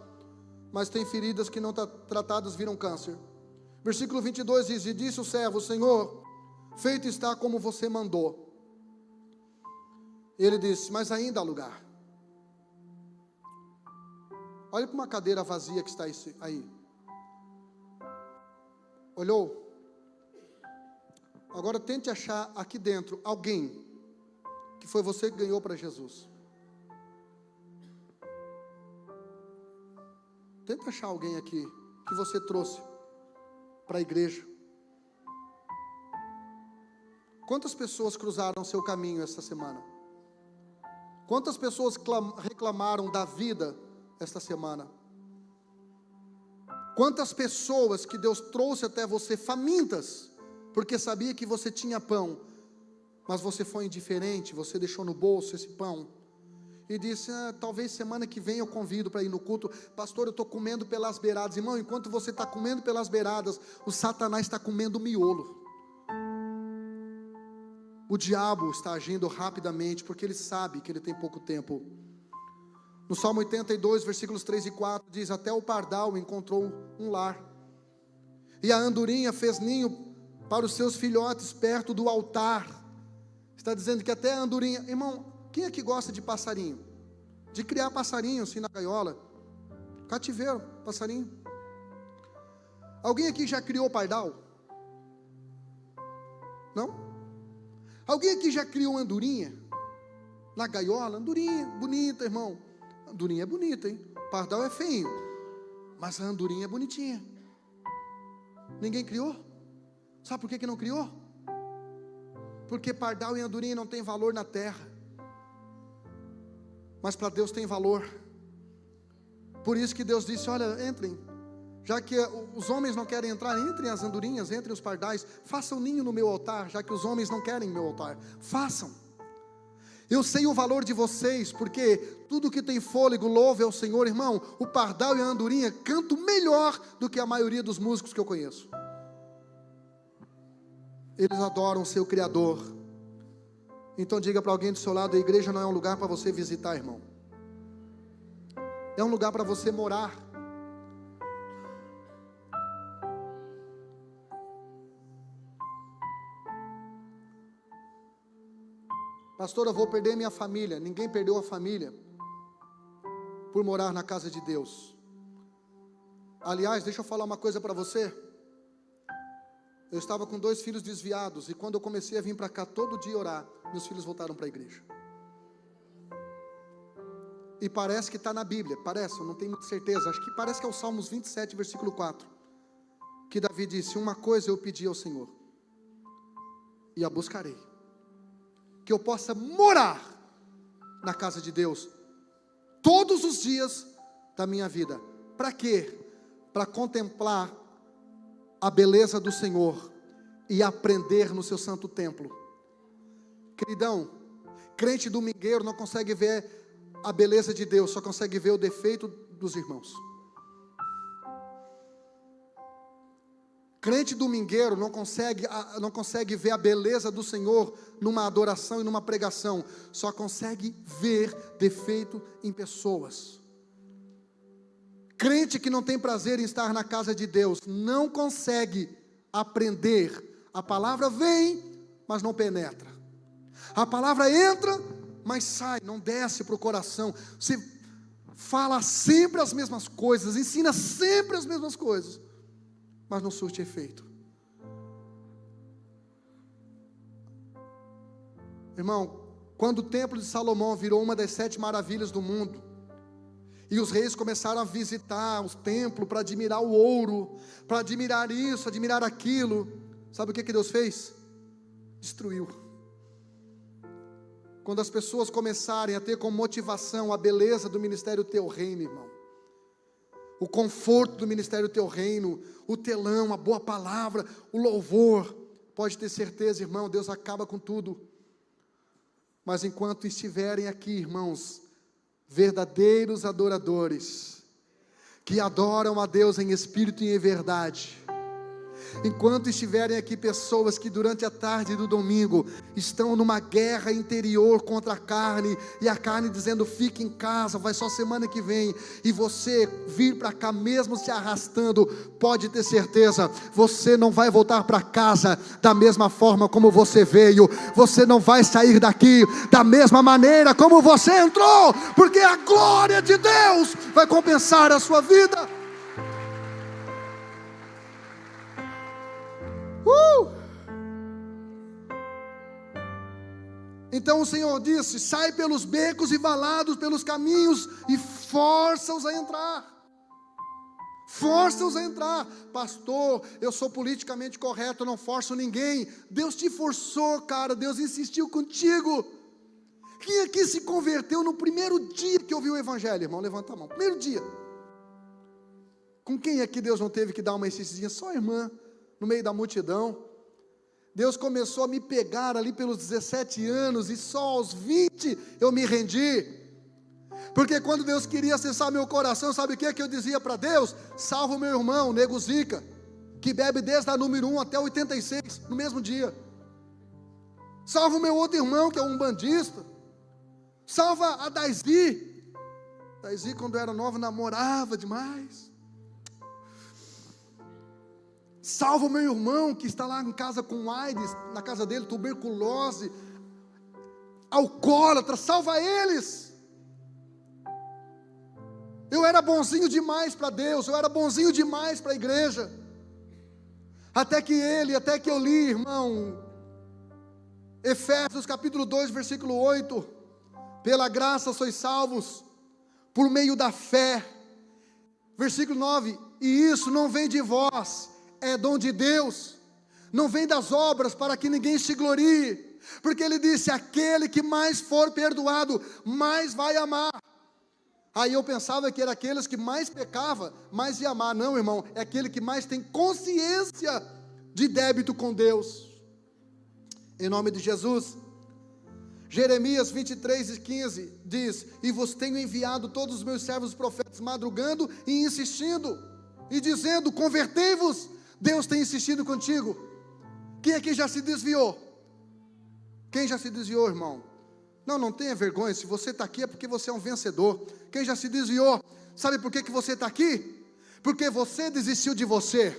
Speaker 1: mas tem feridas que não tratadas viram câncer. Versículo 22 diz: e disse o servo: Senhor, feito está como você mandou. Ele disse: mas ainda há lugar. Olhe para uma cadeira vazia que está aí. Olhou? Agora tente achar aqui dentro alguém que foi você que ganhou para Jesus. Tenta achar alguém aqui que você trouxe para a igreja. Quantas pessoas cruzaram seu caminho esta semana? Quantas pessoas reclamaram da vida esta semana? Quantas pessoas que Deus trouxe até você famintas, porque sabia que você tinha pão, mas você foi indiferente, você deixou no bolso esse pão, e disse: talvez semana que vem eu convido para ir no culto. Pastor, eu estou comendo pelas beiradas. Irmão, enquanto você está comendo pelas beiradas, o Satanás está comendo miolo. O diabo está agindo rapidamente, porque ele sabe que ele tem pouco tempo. No Salmo 82, versículos 3 e 4, diz: até o pardal encontrou um lar, e a andorinha fez ninho para os seus filhotes perto do altar. Está dizendo que até a andorinha, irmão, quem é que gosta de passarinho? De criar passarinho assim na gaiola? Cativeiro, passarinho. Alguém aqui já criou pardal? Não? Alguém aqui já criou andorinha? Na gaiola? Andorinha, bonita, irmão. Andorinha é bonita, hein? Pardal é feio, mas a andorinha é bonitinha. Ninguém criou? Sabe por que não criou? Porque pardal e andorinha não tem valor na terra, mas para Deus tem valor. Por isso que Deus disse: olha, entrem, já que os homens não querem entrar, entrem as andorinhas, entrem os pardais, façam ninho no meu altar, já que os homens não querem meu altar, façam. Eu sei o valor de vocês, porque tudo que tem fôlego louve ao Senhor. Irmão, o pardal e a andorinha cantam melhor do que a maioria dos músicos que eu conheço. Eles adoram o seu Criador. Então diga para alguém do seu lado: a igreja não é um lugar para você visitar, irmão. É um lugar para você morar. Pastor, eu vou perder minha família. Ninguém perdeu a família por morar na casa de Deus. Aliás, deixa eu falar uma coisa para você. Eu estava com 2 filhos desviados, e quando eu comecei a vir para cá todo dia orar, meus filhos voltaram para a igreja. E parece que está na Bíblia, parece, eu não tenho muita certeza, acho que parece que é o Salmos 27, versículo 4, que Davi disse: uma coisa eu pedi ao Senhor, e a buscarei, que eu possa morar na casa de Deus, todos os dias da minha vida. Para quê? Para contemplar a beleza do Senhor e aprender no seu santo templo. Queridão, crente domingueiro não consegue ver a beleza de Deus, só consegue ver o defeito dos irmãos. Crente domingueiro não consegue ver a beleza do Senhor numa adoração e numa pregação, só consegue ver defeito em pessoas. Crente que não tem prazer em estar na casa de Deus não consegue aprender. A palavra vem, mas não penetra. A palavra entra, mas sai, não desce para o coração. Você fala sempre as mesmas coisas, ensina sempre as mesmas coisas, mas não surte efeito. Irmão, quando o templo de Salomão virou uma das 7 maravilhas do mundo, e os reis começaram a visitar o templo para admirar o ouro, para admirar isso, admirar aquilo, sabe o que Deus fez? Destruiu. Quando as pessoas começarem a ter como motivação a beleza do ministério Teu Reino, irmão, o conforto do ministério Teu Reino, o telão, a boa palavra, o louvor, pode ter certeza, irmão, Deus acaba com tudo. Mas enquanto estiverem aqui, irmãos, verdadeiros adoradores, que adoram a Deus em espírito e em verdade, enquanto estiverem aqui pessoas que durante a tarde do domingo estão numa guerra interior contra a carne, e a carne dizendo: fique em casa, vai só semana que vem, e você vir para cá mesmo se arrastando, pode ter certeza, você não vai voltar para casa da mesma forma como você veio, você não vai sair daqui da mesma maneira como você entrou, porque a glória de Deus vai compensar a sua vida. Então o Senhor disse: sai pelos becos e valados, pelos caminhos, e força-os a entrar. Força-os a entrar. Pastor, eu sou politicamente correto, eu não forço ninguém. Deus te forçou, cara, Deus insistiu contigo. Quem aqui se converteu no primeiro dia que ouviu o evangelho, irmão? Levanta a mão, primeiro dia. Com quem aqui Deus não teve que dar uma insistidinha? Só a irmã, no meio da multidão. Deus começou a me pegar ali pelos 17 anos, e só aos 20 eu me rendi. Porque quando Deus queria acessar meu coração, sabe o que eu dizia para Deus? Salva o meu irmão, Nego Zica, que bebe desde a número 1 até 86, no mesmo dia. Salva o meu outro irmão, que é um umbandista. Salva a Daisy. Daisy, quando era nova, namorava demais. salva o meu irmão que está lá em casa com AIDS, na casa dele, tuberculose, alcoólatra, salva eles. Eu era bonzinho demais para Deus, eu era bonzinho demais para a igreja, até que eu li, irmão, Efésios capítulo 2, versículo 8, pela graça sois salvos, por meio da fé, versículo 9, e isso não vem de vós, é dom de Deus, não vem das obras, para que ninguém se glorie, porque ele disse, aquele que mais for perdoado, mais vai amar. Aí eu pensava que era aqueles que mais pecava, mais ia amar. Não, irmão, é aquele que mais tem consciência de débito com Deus. Em nome de Jesus. Jeremias 23:15 diz, e vos tenho enviado todos os meus servos profetas, madrugando e insistindo, e dizendo, convertei-vos. Deus tem insistido contigo. Quem aqui já se desviou? Quem já se desviou, irmão? Não tenha vergonha, se você está aqui é porque você é um vencedor. Quem já se desviou, sabe por que você está aqui? Porque você desistiu de você,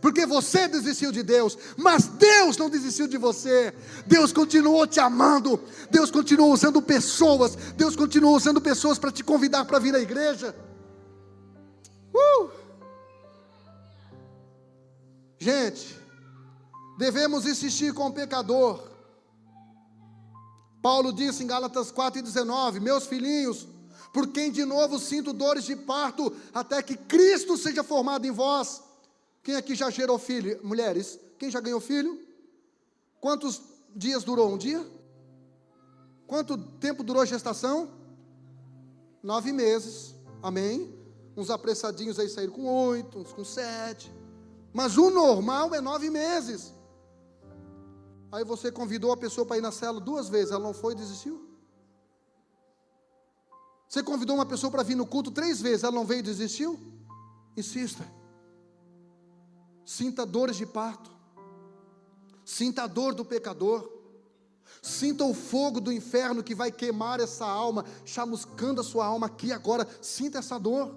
Speaker 1: porque você desistiu de Deus, mas Deus não desistiu de você. Deus continuou te amando, Deus continuou usando pessoas, Deus continuou usando pessoas para te convidar para vir à igreja. Gente, devemos insistir com o pecador. Paulo disse em Gálatas 4:19, meus filhinhos, por quem de novo sinto dores de parto, até que Cristo seja formado em vós. Quem aqui já gerou filho? Mulheres, quem já ganhou filho? Quantos dias durou? Um dia? Quanto tempo durou a gestação? 9 meses, amém? Uns apressadinhos aí saíram com 8, uns com 7, mas o normal é 9 meses. Aí você convidou a pessoa para ir na célula 2 vezes, ela não foi e desistiu? Você convidou uma pessoa para vir no culto 3 vezes, ela não veio e desistiu? Insista. Sinta dores de parto, sinta a dor do pecador, sinta o fogo do inferno que vai queimar essa alma, chamuscando a sua alma aqui agora, sinta essa dor,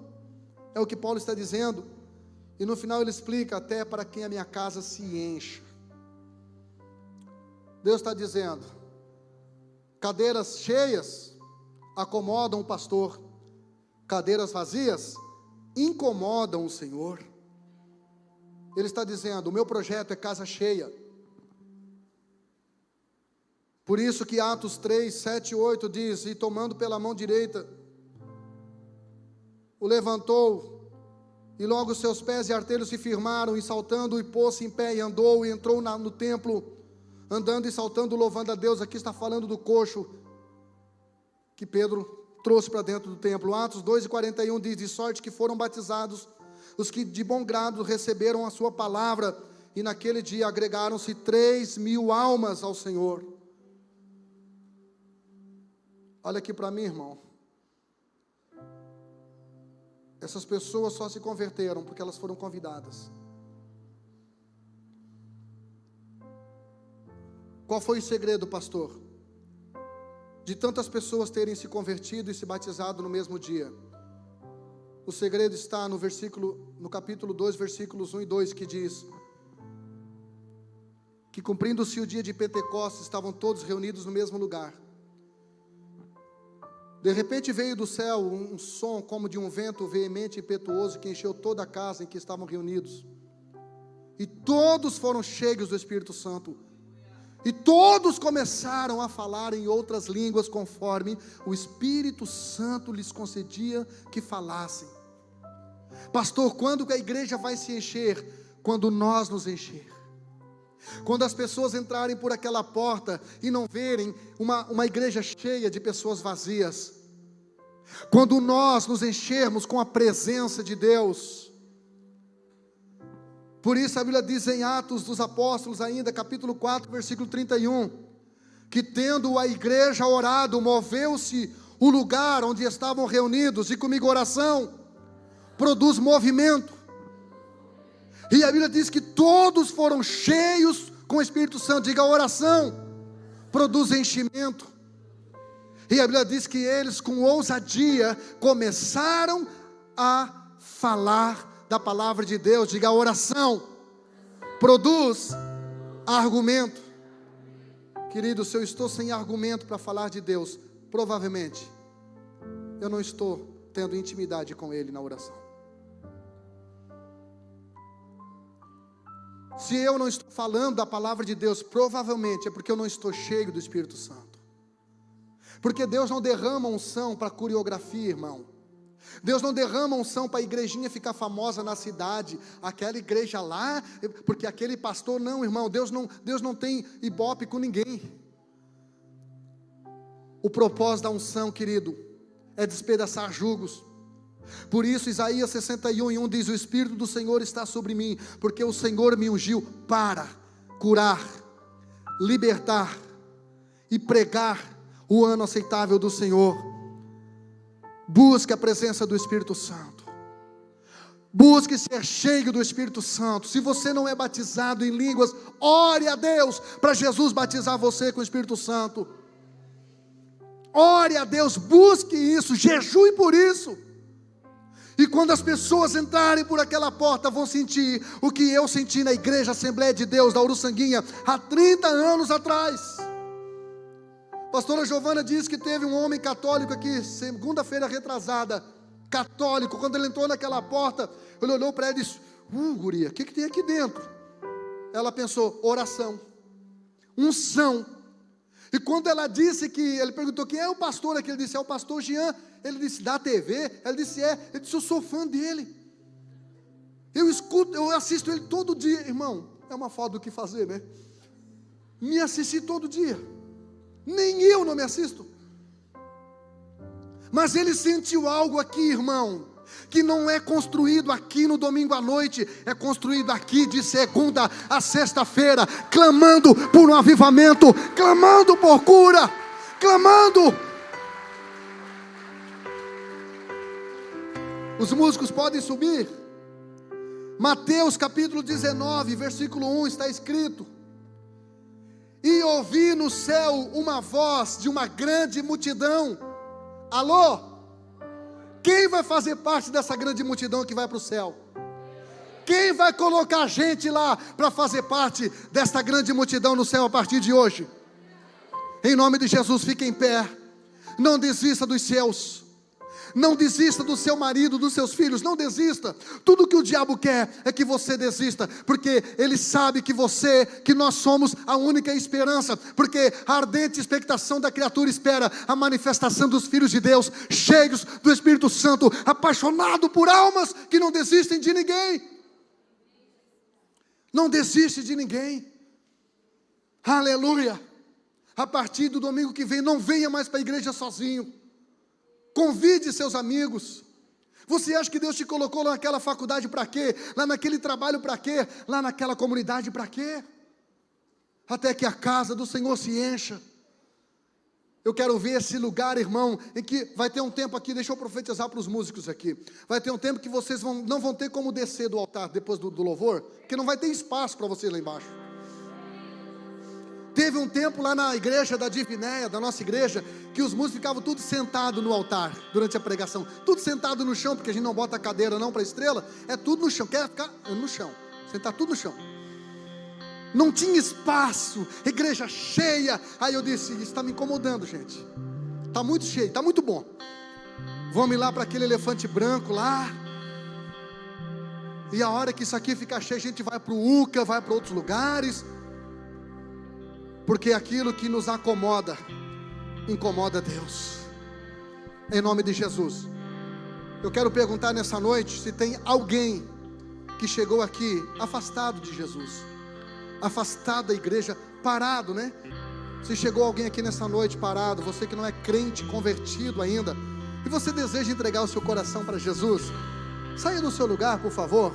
Speaker 1: é o que Paulo está dizendo, e no final ele explica, até para quem a minha casa se encha. Deus está dizendo, cadeiras cheias acomodam o pastor, cadeiras vazias incomodam o Senhor. Ele está dizendo, o meu projeto é casa cheia. Por isso que Atos 3, 7 e 8 diz, e tomando pela mão direita, o levantou, e logo os seus pés e artelhos se firmaram, e saltando, e pôs-se em pé, e andou, e entrou no templo, andando e saltando, louvando a Deus. Aqui está falando do coxo, que Pedro trouxe para dentro do templo. Atos 2:41 diz, de sorte que foram batizados os que de bom grado receberam a sua palavra, e naquele dia agregaram-se 3.000 almas ao Senhor. Olha aqui para mim, irmão, essas pessoas só se converteram porque elas foram convidadas. Qual foi o segredo, pastor, de tantas pessoas terem se convertido e se batizado no mesmo dia? O segredo está no capítulo 2, versículos 1 e 2, que diz, que cumprindo-se o dia de Pentecostes, estavam todos reunidos no mesmo lugar. De repente veio do céu um som como de um vento veemente e impetuoso, que encheu toda a casa em que estavam reunidos, e todos foram cheios do Espírito Santo, e todos começaram a falar em outras línguas, conforme o Espírito Santo lhes concedia que falassem. Pastor, quando que a igreja vai se encher? Quando nós nos encher. Quando as pessoas entrarem por aquela porta e não verem uma igreja cheia de pessoas vazias. Quando nós nos enchermos com a presença de Deus. Por isso a Bíblia diz em Atos dos Apóstolos ainda, capítulo 4, versículo 31, que tendo a igreja orado, moveu-se o lugar onde estavam reunidos, e comigo oração produz movimento. E a Bíblia diz que todos foram cheios com o Espírito Santo. Diga, oração produz enchimento. E a Bíblia diz que eles com ousadia começaram a falar da palavra de Deus. Diga, oração produz argumento. Querido, se eu estou sem argumento para falar de Deus, provavelmente eu não estou tendo intimidade com Ele na oração. Se eu não estou falando da palavra de Deus, provavelmente é porque eu não estou cheio do Espírito Santo. Porque Deus não derrama unção para coreografia, irmão. Deus não derrama unção para a igrejinha ficar famosa na cidade, aquela igreja lá, porque aquele pastor, não, irmão, Deus não tem ibope com ninguém. O propósito da unção, querido, é despedaçar jugos. Por isso Isaías 61:1 diz: o Espírito do Senhor está sobre mim, porque o Senhor me ungiu para curar, libertar e pregar o ano aceitável do Senhor. Busque a presença do Espírito Santo. Busque ser cheio do Espírito Santo. Se você não é batizado em línguas, ore a Deus para Jesus batizar você com o Espírito Santo. Ore a Deus, busque isso, jejue por isso. E quando as pessoas entrarem por aquela porta, vão sentir o que eu senti na igreja Assembleia de Deus da Uruçanguinha há 30 anos atrás. Pastora Giovana disse que teve um homem católico aqui, segunda-feira retrasada, católico, quando ele entrou naquela porta, ele olhou para ela e disse: guria, o que tem aqui dentro? Ela pensou: oração, unção. E quando ela disse que, ele perguntou: quem é o pastor aqui? Ele disse: é o pastor Jean. Ele disse: da TV? Ela disse: é. Ele disse: eu sou fã dele. Eu escuto, eu assisto ele todo dia. Irmão, é uma falta do que fazer, né? Me assisti todo dia. Nem eu não me assisto. Mas ele sentiu algo aqui, irmão, que não é construído aqui no domingo à noite, é construído aqui de segunda a sexta-feira, clamando por um avivamento, clamando por cura, clamando. Os músicos podem subir. Mateus capítulo 19, versículo 1 está escrito: e ouvi no céu uma voz de uma grande multidão. Alô? Quem vai fazer parte dessa grande multidão que vai para o céu? Quem vai colocar gente lá para fazer parte desta grande multidão no céu a partir de hoje? Em nome de Jesus, fique em pé. Não desista dos seus. Não desista do seu marido, dos seus filhos, não desista. Tudo que o diabo quer é que você desista, porque ele sabe que nós somos a única esperança, porque a ardente expectação da criatura espera a manifestação dos filhos de Deus, cheios do Espírito Santo, apaixonados por almas que não desistem de ninguém. Não desiste de ninguém. Aleluia. A partir do domingo que vem, não venha mais para a igreja sozinho. Convide seus amigos. Você acha que Deus te colocou lá naquela faculdade para quê? Lá naquele trabalho para quê? Lá naquela comunidade para quê? Até que a casa do Senhor se encha. Eu quero ver esse lugar, irmão, em que vai ter um tempo aqui, deixa eu profetizar para os músicos aqui. Vai ter um tempo que vocês não vão ter como descer do altar depois do louvor, porque não vai ter espaço para vocês lá embaixo. Teve um tempo lá na igreja da Divinéia, da nossa igreja, que os músicos ficavam tudo sentados no altar, durante a pregação, tudo sentado no chão, porque a gente não bota cadeira não para estrela, é tudo no chão, quer ficar no chão, sentar tudo no chão, não tinha espaço, igreja cheia. Aí eu disse: isso está me incomodando, gente, está muito cheio, está muito bom, vamos lá para aquele elefante branco lá, e a hora que isso aqui ficar cheio, a gente vai para o UCA, vai para outros lugares, porque aquilo que nos acomoda, incomoda Deus. Em nome de Jesus, eu quero perguntar nessa noite, se tem alguém que chegou aqui afastado de Jesus, afastado da igreja, parado, né? Se chegou alguém aqui nessa noite parado, você que não é crente, convertido ainda, e você deseja entregar o seu coração para Jesus, saia do seu lugar, por favor.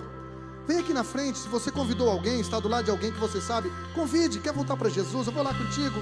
Speaker 1: Vem aqui na frente. Se você convidou alguém, está do lado de alguém que você sabe, convide, quer voltar para Jesus, eu vou lá contigo.